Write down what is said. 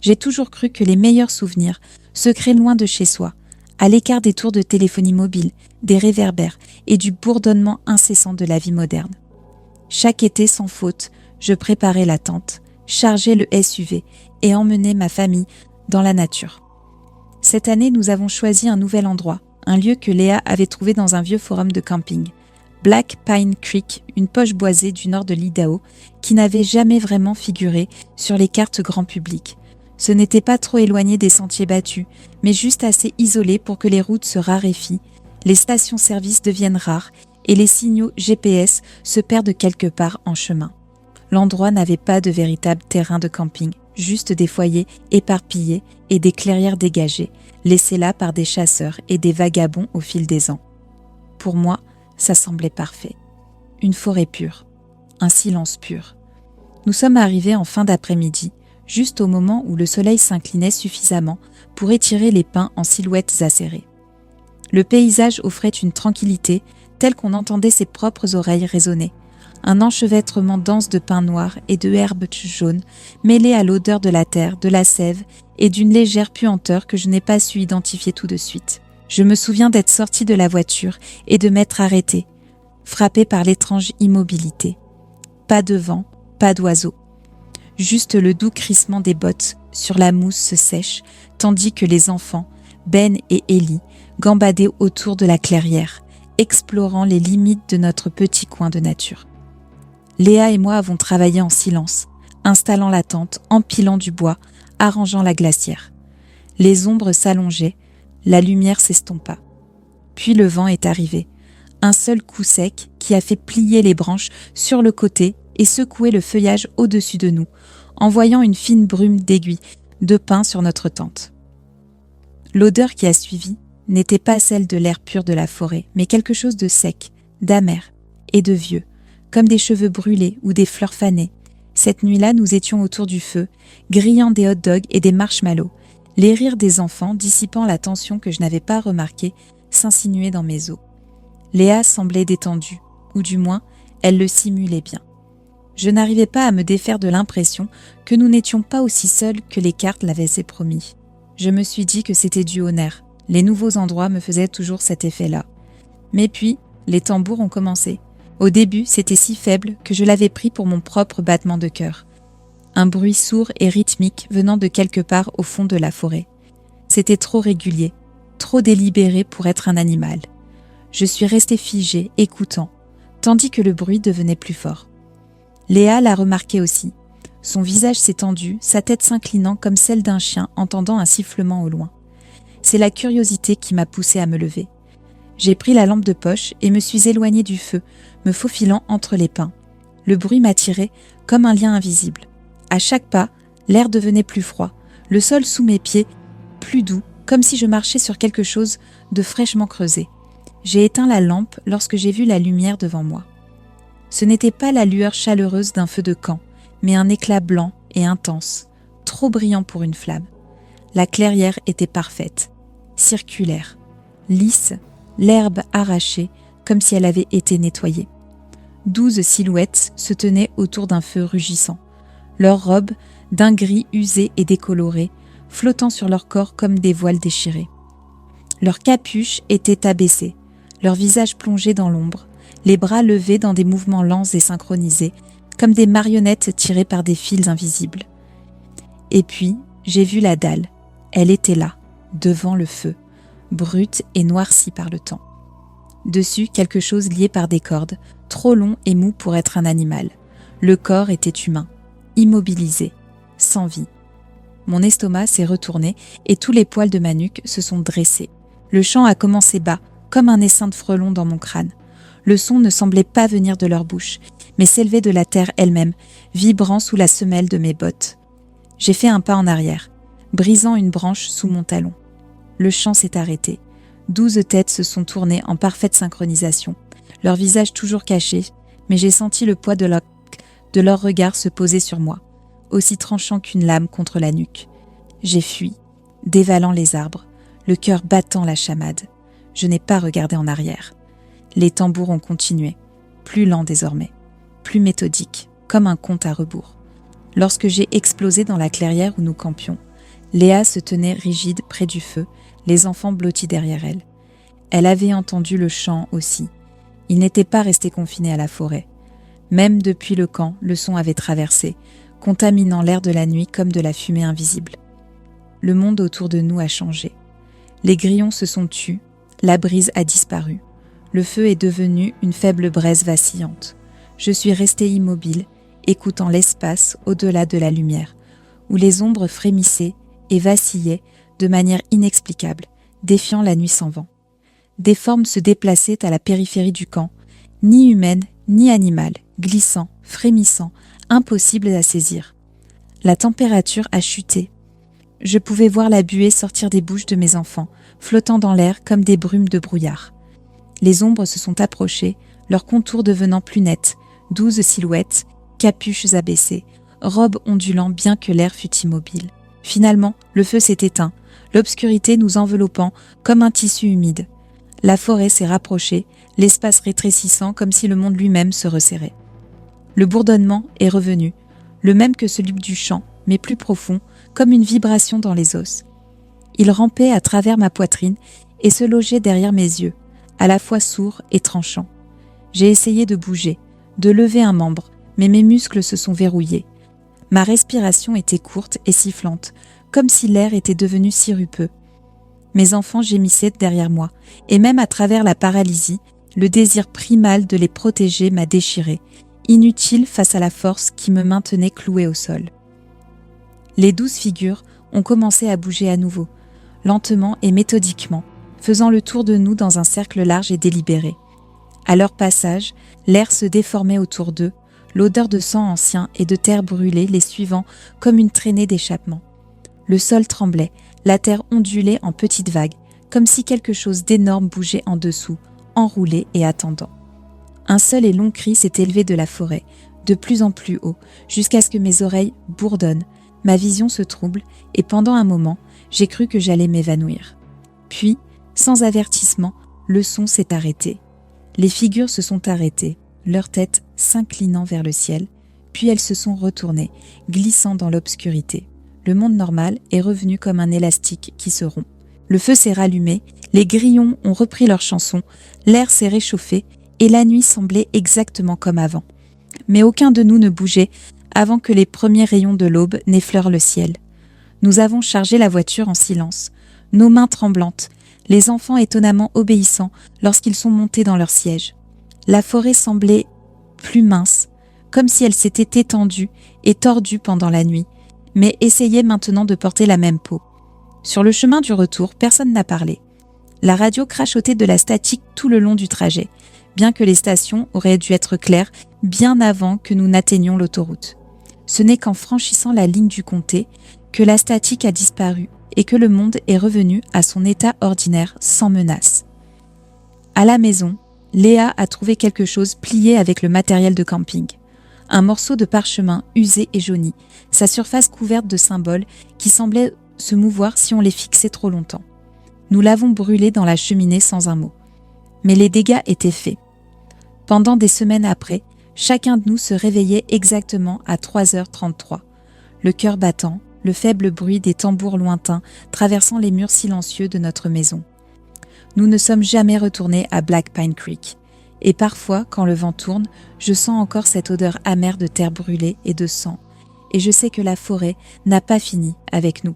J'ai toujours cru que les meilleurs souvenirs se créent loin de chez soi, à l'écart des tours de téléphonie mobile, des réverbères et du bourdonnement incessant de la vie moderne. Chaque été, sans faute, je préparais la tente, chargeais le SUV et emmenais ma famille dans la nature. Cette année, nous avons choisi un nouvel endroit, un lieu que Léa avait trouvé dans un vieux forum de camping. Black Pine Creek, une poche boisée du nord de l'Idaho, qui n'avait jamais vraiment figuré sur les cartes grand public. Ce n'était pas trop éloigné des sentiers battus, mais juste assez isolé pour que les routes se raréfient, les stations-service deviennent rares et les signaux GPS se perdent quelque part en chemin. L'endroit n'avait pas de véritable terrain de camping, juste des foyers éparpillés et des clairières dégagées, laissées là par des chasseurs et des vagabonds au fil des ans. Pour moi, ça semblait parfait. Une forêt pure, un silence pur. Nous sommes arrivés en fin d'après-midi, juste au moment où le soleil s'inclinait suffisamment pour étirer les pins en silhouettes acérées. Le paysage offrait une tranquillité telle qu'on entendait ses propres oreilles résonner. Un enchevêtrement dense de pins noirs et de herbes jaunes, mêlé à l'odeur de la terre, de la sève et d'une légère puanteur que je n'ai pas su identifier tout de suite. Je me souviens d'être sorti de la voiture et de m'être arrêté, frappé par l'étrange immobilité. Pas de vent, pas d'oiseaux. Juste le doux crissement des bottes sur la mousse sèche, tandis que les enfants, Ben et Ellie, gambadaient autour de la clairière, explorant les limites de notre petit coin de nature. Léa et moi avons travaillé en silence, installant la tente, empilant du bois, arrangeant la glacière. Les ombres s'allongeaient, la lumière s'estompa. Puis le vent est arrivé, un seul coup sec qui a fait plier les branches sur le côté et secouer le feuillage au-dessus de nous, envoyant une fine brume d'aiguilles de pin sur notre tente. L'odeur qui a suivi n'était pas celle de l'air pur de la forêt, mais quelque chose de sec, d'amer et de vieux, comme des cheveux brûlés ou des fleurs fanées. Cette nuit-là, nous étions autour du feu, grillant des hot-dogs et des marshmallows. Les rires des enfants, dissipant la tension que je n'avais pas remarquée, s'insinuaient dans mes os. Léa semblait détendue, ou du moins, elle le simulait bien. Je n'arrivais pas à me défaire de l'impression que nous n'étions pas aussi seuls que les cartes l'avaient promis. Je me suis dit que c'était dû au nerf. Les nouveaux endroits me faisaient toujours cet effet-là. Mais puis, les tambours ont commencé. Au début, c'était si faible que je l'avais pris pour mon propre battement de cœur. Un bruit sourd et rythmique venant de quelque part au fond de la forêt. C'était trop régulier, trop délibéré pour être un animal. Je suis restée figée, écoutant, tandis que le bruit devenait plus fort. Léa l'a remarqué aussi. Son visage s'est tendu, sa tête s'inclinant comme celle d'un chien entendant un sifflement au loin. C'est la curiosité qui m'a poussée à me lever. J'ai pris la lampe de poche et me suis éloignée du feu, me faufilant entre les pins. Le bruit m'attirait comme un lien invisible. À chaque pas, l'air devenait plus froid, le sol sous mes pieds plus doux, comme si je marchais sur quelque chose de fraîchement creusé. J'ai éteint la lampe lorsque j'ai vu la lumière devant moi. Ce n'était pas la lueur chaleureuse d'un feu de camp, mais un éclat blanc et intense, trop brillant pour une flamme. La clairière était parfaite, circulaire, lisse, l'herbe arrachée comme si elle avait été nettoyée. 12 silhouettes se tenaient autour d'un feu rugissant, leurs robes, d'un gris usé et décoloré, flottant sur leur corps comme des voiles déchirées. Leurs capuches étaient abaissées, leurs visages plongés dans l'ombre, les bras levés dans des mouvements lents et synchronisés, comme des marionnettes tirées par des fils invisibles. Et puis, j'ai vu la dalle. Elle était là, devant le feu, brute et noircie par le temps. Dessus, quelque chose lié par des cordes, trop long et mou pour être un animal. Le corps était humain, immobilisé, sans vie. Mon estomac s'est retourné et tous les poils de ma nuque se sont dressés. Le chant a commencé bas, comme un essaim de frelons dans mon crâne. Le son ne semblait pas venir de leur bouche, mais s'élevait de la terre elle-même, vibrant sous la semelle de mes bottes. J'ai fait un pas en arrière, brisant une branche sous mon talon. Le chant s'est arrêté. 12 têtes se sont tournées en parfaite synchronisation, leurs visages toujours cachés, mais j'ai senti le poids de leur regard se poser sur moi, aussi tranchant qu'une lame contre la nuque. J'ai fui, dévalant les arbres, le cœur battant la chamade. Je n'ai pas regardé en arrière. Les tambours ont continué, plus lents désormais, plus méthodiques, comme un compte à rebours. Lorsque j'ai explosé dans la clairière où nous campions, Léa se tenait rigide près du feu, les enfants blottis derrière elle. Elle avait entendu le chant aussi. Il n'était pas resté confiné à la forêt. Même depuis le camp, le son avait traversé, contaminant l'air de la nuit comme de la fumée invisible. Le monde autour de nous a changé. Les grillons se sont tus, la brise a disparu. Le feu est devenu une faible braise vacillante. Je suis restée immobile, écoutant l'espace au-delà de la lumière, où les ombres frémissaient et vacillaient de manière inexplicable, défiant la nuit sans vent. Des formes se déplaçaient à la périphérie du camp, ni humaines ni animales, glissant, frémissant, impossibles à saisir. La température a chuté. Je pouvais voir la buée sortir des bouches de mes enfants, flottant dans l'air comme des brumes de brouillard. Les ombres se sont approchées, leurs contours devenant plus nets, 12 silhouettes, capuches abaissées, robes ondulant bien que l'air fût immobile. Finalement, le feu s'est éteint, l'obscurité nous enveloppant comme un tissu humide. La forêt s'est rapprochée, l'espace rétrécissant comme si le monde lui-même se resserrait. Le bourdonnement est revenu, le même que celui du chant, mais plus profond, comme une vibration dans les os. Il rampait à travers ma poitrine et se logeait derrière mes yeux, à la fois sourd et tranchant. J'ai essayé de bouger, de lever un membre, mais mes muscles se sont verrouillés. Ma respiration était courte et sifflante, comme si l'air était devenu sirupeux. Mes enfants gémissaient derrière moi, et même à travers la paralysie, le désir primal de les protéger m'a déchiré, inutile face à la force qui me maintenait clouée au sol. Les 12 figures ont commencé à bouger à nouveau, lentement et méthodiquement, faisant le tour de nous dans un cercle large et délibéré. À leur passage, l'air se déformait autour d'eux, l'odeur de sang ancien et de terre brûlée les suivant comme une traînée d'échappement. Le sol tremblait, la terre ondulait en petites vagues, comme si quelque chose d'énorme bougeait en dessous, enroulé et attendant. Un seul et long cri s'est élevé de la forêt, de plus en plus haut, jusqu'à ce que mes oreilles bourdonnent, ma vision se trouble, et pendant un moment, j'ai cru que j'allais m'évanouir. Puis, sans avertissement, le son s'est arrêté. Les figures se sont arrêtées, leurs têtes s'inclinant vers le ciel, puis elles se sont retournées, glissant dans l'obscurité. Le monde normal est revenu comme un élastique qui se rompt. Le feu s'est rallumé, les grillons ont repris leur chanson, l'air s'est réchauffé et la nuit semblait exactement comme avant. Mais aucun de nous ne bougeait avant que les premiers rayons de l'aube n'effleurent le ciel. Nous avons chargé la voiture en silence, nos mains tremblantes, les enfants étonnamment obéissants lorsqu'ils sont montés dans leur siège. La forêt semblait plus mince, comme si elle s'était étendue et tordue pendant la nuit, mais essayait maintenant de porter la même peau. Sur le chemin du retour, personne n'a parlé. La radio crachotait de la statique tout le long du trajet, bien que les stations auraient dû être claires bien avant que nous n'atteignions l'autoroute. Ce n'est qu'en franchissant la ligne du comté que la statique a disparu et que le monde est revenu à son état ordinaire sans menace. À la maison, Léa a trouvé quelque chose plié avec le matériel de camping. Un morceau de parchemin usé et jauni, sa surface couverte de symboles qui semblaient se mouvoir si on les fixait trop longtemps. Nous l'avons brûlé dans la cheminée sans un mot. Mais les dégâts étaient faits. Pendant des semaines après, chacun de nous se réveillait exactement à 3h33. Le cœur battant, le faible bruit des tambours lointains traversant les murs silencieux de notre maison. Nous ne sommes jamais retournés à Black Pine Creek. Et parfois, quand le vent tourne, je sens encore cette odeur amère de terre brûlée et de sang. Et je sais que la forêt n'a pas fini avec nous.